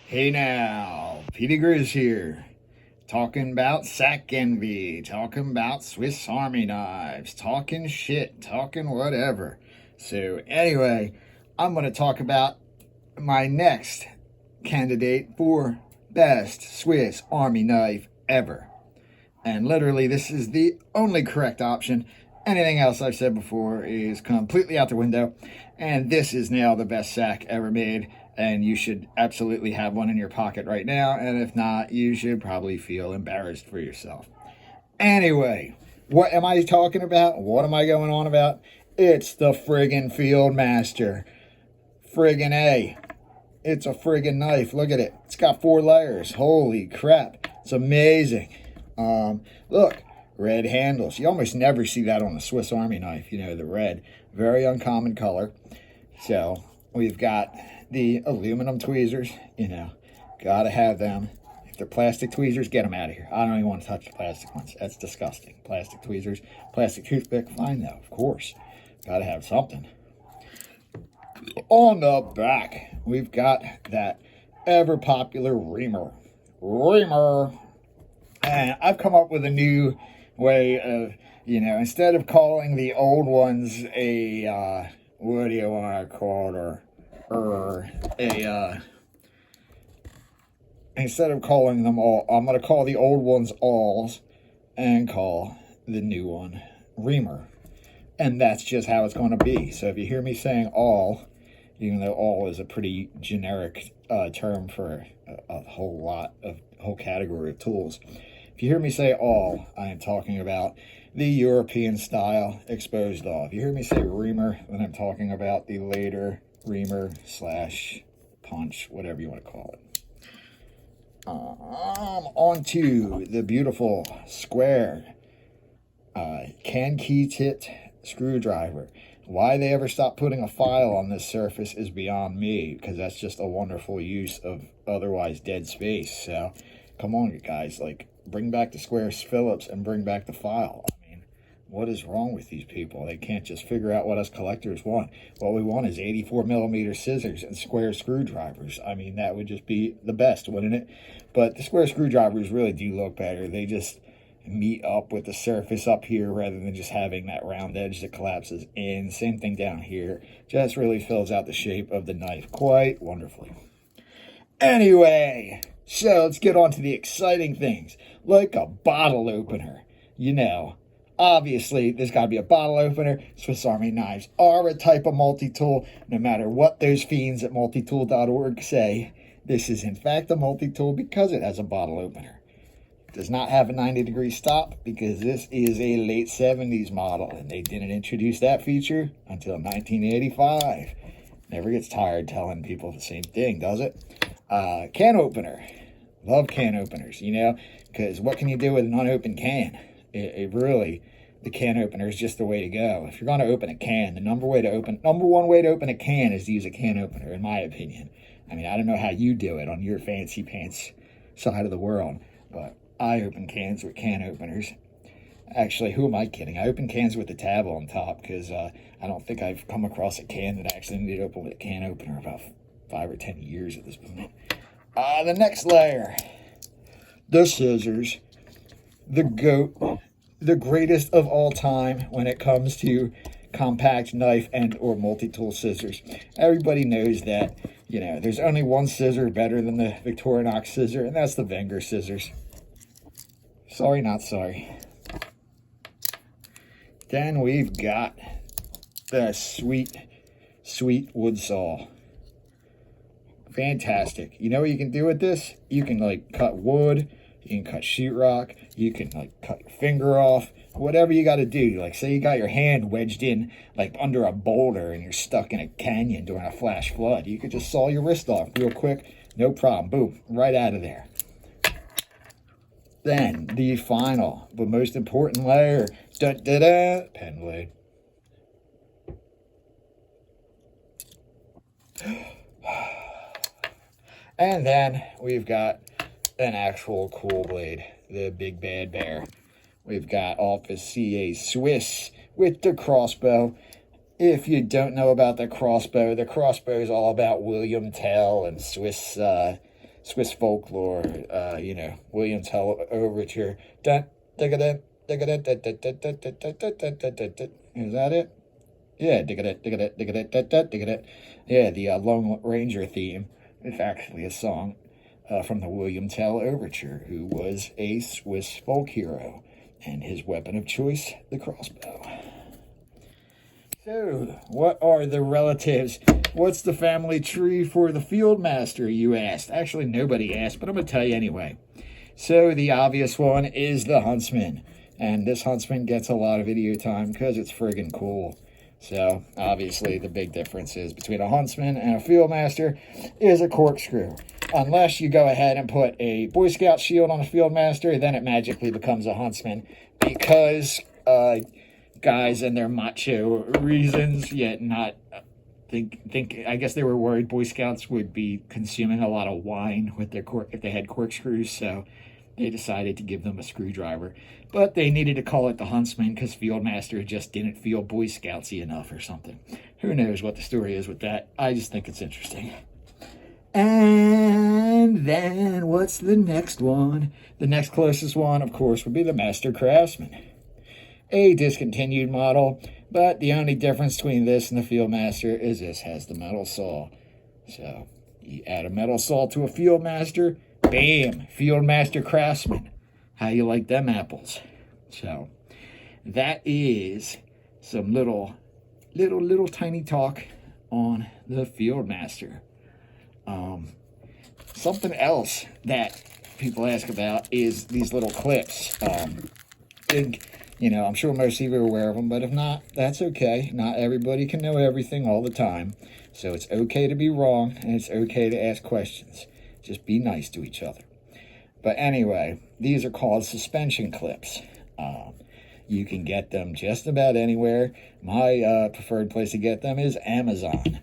Hey now, Petey Grizz here, talking about SAK envy, talking about Swiss Army knives, talking shit, talking whatever. So anyway, I'm going to talk about my next candidate for best Swiss Army knife ever. And literally, this is the only correct option. Anything else I've said before is completely out the window. And this is now the best SAK ever made. And you should absolutely have one in your pocket right now. And if not, you should probably feel embarrassed for yourself. Anyway, what am I talking about? What am I going on about? It's the friggin' Fieldmaster. Friggin' A. It's a friggin' knife. Look at it. It's got 4 layers. Holy crap. It's amazing. Look, red handles. You almost never see that on a Swiss Army knife, you know, the red. Very uncommon color. So, we've got the aluminum tweezers, you know, gotta have them. If they're plastic tweezers, get them out of here. I don't even want to touch the plastic ones. That's disgusting. Plastic tweezers, plastic toothpick, fine though, of course. Gotta have something. On the back, we've got that ever popular reamer. And I've come up with a new way of, you know, instead of calling the old ones a, what do you want to call it, instead of calling them all, I'm going to call the old ones alls and call the new one reamer. And that's just how it's going to be. So if you hear me saying all, even though all is a pretty generic term for a whole category of tools. If you hear me say all, I am talking about the European style exposed off. If you hear me say reamer, then I'm talking about the later reamer / punch, whatever you want to call it. On to the beautiful square can key tipped screwdriver. Why they ever stopped putting a file on this surface is beyond me, because that's just a wonderful use of otherwise dead space. So come on, guys, like, bring back the square Phillips and bring back the file. I mean, what is wrong with these people? They can't just figure out what us collectors want. What we want is 84 millimeter scissors and square screwdrivers. I mean, that would just be the best, wouldn't it? But the square screwdrivers really do look better. They just meet up with the surface up here rather than just having that round edge that collapses in. Same thing down here. Just really fills out the shape of the knife quite wonderfully. Anyway, so let's get on to the exciting things, like a bottle opener. You know, obviously there's got to be a bottle opener. Swiss Army knives are a type of multi-tool. No matter what those fiends at multitool.org say, this is in fact a multi-tool because it has a bottle opener. Does not have a 90-degree stop because this is a late 70s model and they didn't introduce that feature until 1985. Never gets tired telling people the same thing, does it? Can opener. Love can openers, you know, because what can you do with an unopened can? It really, the can opener is just the way to go. If you're going to open a can, the number one way to open a can is to use a can opener, in my opinion. I mean, I don't know how you do it on your fancy pants side of the world, but I open cans with can openers. Actually, who am I kidding? I open cans with the tab on top because I don't think I've come across a can that actually needed to open with a can opener about 5 or 10 years at this point. The next layer, the scissors, the GOAT, the greatest of all time when it comes to compact knife and or multi-tool scissors. Everybody knows that, you know, there's only one scissor better than the Victorinox scissor, and that's the Wenger scissors. Sorry, not sorry. Then we've got the sweet wood saw. Fantastic. You know what you can do with this? You can, like, cut wood, you can cut sheetrock, you can, like, cut your finger off, whatever you got to do. Like, say you got your hand wedged in, like, under a boulder and you're stuck in a canyon during a flash flood. You could just saw your wrist off real quick, no problem. Boom, right out of there. Then, the final, but most important layer, pen blade. And then we've got an actual cool blade, the Big Bad Bear. We've got Office CA Swiss with the crossbow. If you don't know about the crossbow is all about William Tell and Swiss Swiss folklore, you know, William Tell Overture. Is that it? Yeah, yeah, the Lone Ranger theme is actually a song from the William Tell Overture, who was a Swiss folk hero, and his weapon of choice, the crossbow. So, what are the relatives? What's the family tree for the Fieldmaster, you asked? Actually, nobody asked, but I'm going to tell you anyway. So, the obvious one is the Huntsman. And this Huntsman gets a lot of video time because it's friggin' cool. So, obviously, the big difference is between a Huntsman and a Fieldmaster is a corkscrew. Unless you go ahead and put a Boy Scout shield on a Fieldmaster, then it magically becomes a Huntsman. Because guys and their macho reasons, yet not I guess they were worried Boy Scouts would be consuming a lot of wine with their if they had corkscrews, so they decided to give them a screwdriver. But they needed to call it the Huntsman because Fieldmaster just didn't feel Boy Scoutsy enough or something. Who knows what the story is with that? I just think it's interesting. And then what's the next one? The next closest one, of course, would be the Master Craftsman. A discontinued model, but the only difference between this and the Fieldmaster is this has the metal saw. So you add a metal saw to a Fieldmaster, bam, Fieldmaster Craftsman. How you like them apples? So that is some little tiny talk on the Fieldmaster. Something else that people ask about is these little clips. You know, I'm sure most of you are aware of them, but if not, that's okay. Not everybody can know everything all the time. So it's okay to be wrong, and it's okay to ask questions. Just be nice to each other. But anyway, these are called suspension clips. You can get them just about anywhere. My preferred place to get them is Amazon.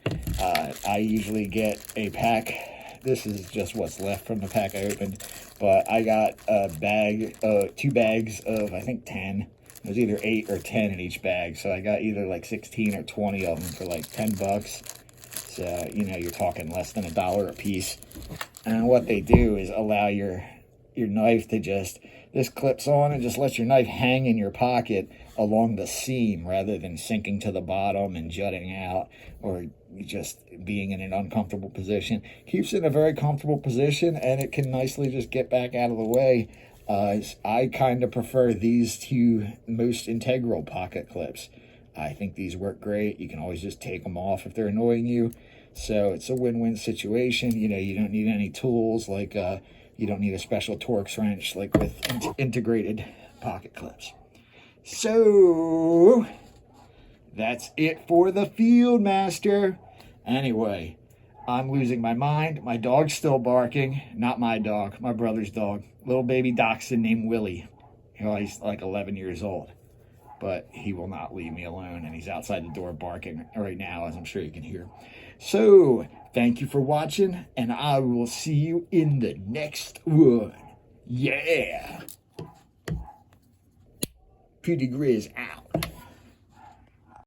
I usually get a pack. This is just what's left from the pack I opened. But I got a bag, 2 bags of, I think, 10. There's either 8 or 10 in each bag. So I got either like 16 or 20 of them for like 10 bucks. So, you know, you're talking less than $1 a piece. And what they do is allow your knife to just, this clips on and just lets your knife hang in your pocket along the seam rather than sinking to the bottom and jutting out or just being in an uncomfortable position. Keeps it in a very comfortable position, and it can nicely just get back out of the way. I kind of prefer these two most integral pocket clips. I think these work great. You can always just take them off if they're annoying you. So it's a win-win situation. You know, you don't need any tools like you don't need a special Torx wrench like with integrated pocket clips. So that's it for the Fieldmaster. Anyway, I'm losing my mind. My dog's still barking. Not my dog, my brother's dog. Little baby dachshund named Willie. He's like 11 years old. But he will not leave me alone, and he's outside the door barking right now, as I'm sure you can hear. So, thank you for watching, and I will see you in the next one. Yeah! Pretty Grizz out.